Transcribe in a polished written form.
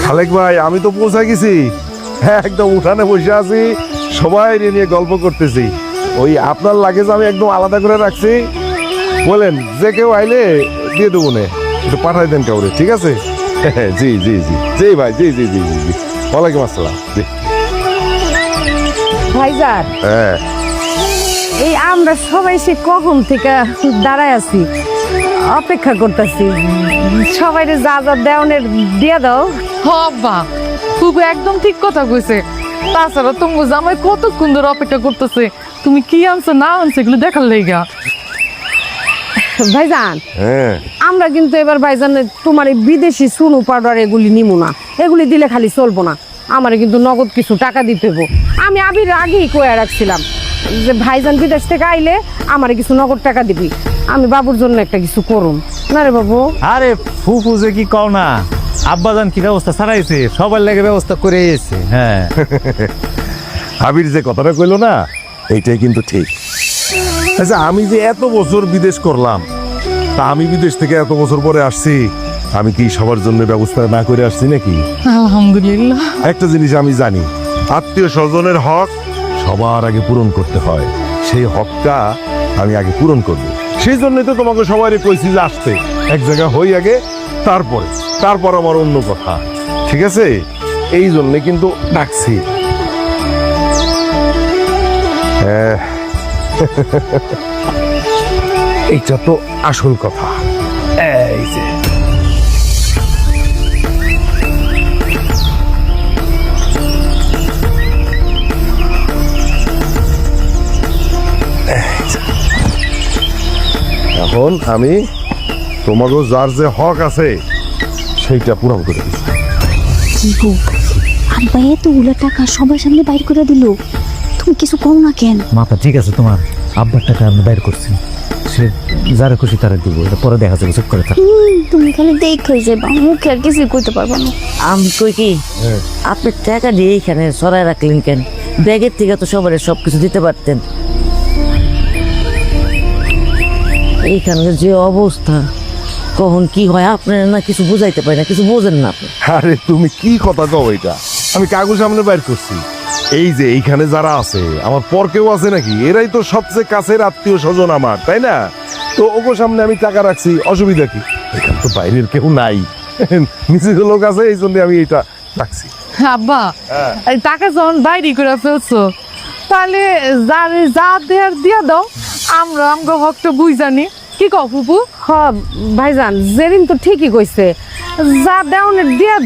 খালেক ভাই আমি তো পৌঁছায় গেছি, একদম উঠানে বসে আছি, সবাই নিয়ে গল্প করতেছি। ওই আপনার লাগেজ আমি একদম আলাদা করে রাখছি, বলেন যে কেউ আইলে দিয়ে দেবো নে, একটু পাঠাই দেন কাউরে, ঠিক আছে? জি জি জি জি ভাই, জি জি জি জি জি, ওয়ালাইকুম আসসালাম। জি ভাইজান, হ্যাঁ, এই আমরা সবাই সে কখন থেকে দাঁড়ায় আছি, অপেক্ষা করতেছি। সবাই যা যা দেওয়ানের দিয়ে দাও। হব্বা খুব একদম ঠিক কথা কইছে। তাছাড়া তোমার জামাই কতক্ষণ ধরে অপেক্ষা করতেছে, তুমি কি আনছো না আনছো এগুলো দেখার লেগা। ভাইজান, হ্যাঁ আমরা কিন্তু এবার ভাইজান তোমার এই বিদেশি সুনু পাউডার এগুলি নিমু না, এগুলি দিলে খালি চলবো না, আমার কিন্তু নগদ কিছু টাকা দিতে হইব। আমি আবির আগেই কয়ে রাখছিলাম যে ভাইজান বিদেশ থেকে আইলে আমার কিছু নগদ টাকা দিবি, আমি বাবুর জন্য একটা কিছু করুন না রে বাবু। আরে ফুফু যে কি কও না, আব্বাজান কি ব্যবস্থা ছাড়াইছে, সবার লেগে ব্যবস্থা করে এসেছে। হ্যাঁ আবির যে কথাটা কইলো না, এইটাই কিন্তু ঠিক। আচ্ছা আমি যে এত বছর বিদেশ করলাম, তা আমি বিদেশ থেকে এত বছর পরে আসছি, আমি কি সবার জন্য ব্যবস্থা না করে আসছি নাকি? আলহামদুলিল্লাহ। একটা জিনিস আমি জানি, আত্মীয় স্বজনের হক সবার আগে পূরণ করতে হয়, সেই হকটা আমি আগে পূরণ করবো। সেই জন্যই তো তোমাকে সবাই কইছি যে আসতে, এক জায়গা হই আগে, তারপর আমার অন্য কথা, ঠিক আছে? এই জন্যে কিন্তু ডাকছি। এইটা তো আসল কথা। এই যে এখন আমি তোমাকে যার যে হক আছে সেইটা পূরণ করে দিচ্ছি। গো, আব্বা এতগুলো টাকা সবার সামনে বাইর করে দিল, তুমি কিছু কও না কেন? মাথা ঠিক আছে তোমার, আব্বার টাকা আমি বাইর করছি, সে যারা খুশি তারা দিব, এটা পরে দেখা যাবে, চুপ করে থাক। তুমি খালি দেখে যাবা, মুখে আর কিছু কইতে পারবা না। আমি কই কি আপনি টাকা দিয়ে এইখানে সরাই রাখলেন কেন? ব্যাগের থেকে তো সবার সবকিছু দিতে পারতেন। এইখানকার যে অবস্থা, কখন কি হয় আপনার না কিছু বুঝাইতে পারি না, কিছু বোঝেন না আপনি। আরে তুমি কি কথা কও? এটা আমি কাগজ সামনে বাইর করছি। এই যে এইখানে যারা আছে, আমার পর কেউ আছে নাকি? এরাই তো সবচেয়ে কাছের আত্মীয় স্বজন আমার, তাই না? তো ওগো সামনে আমি টাকা রাখছি, অসুবিধা কি? এখানে তো বাইরের কেউ নাই, নিজের লোক আছে, এই জন্য আমি এটা রাখছি। আব্বা এই টাকা যখন বাইরে করে ফেলছো, তাহলে যারে যা দেয়ার দিয়া দাও, আমরা আমগো হকটা বুঝানি। কি কও ফুপু? হ ভাইজান, জেরিন তো ঠিকই কইছে, যা দেওয়ানের দিয়ে দাও।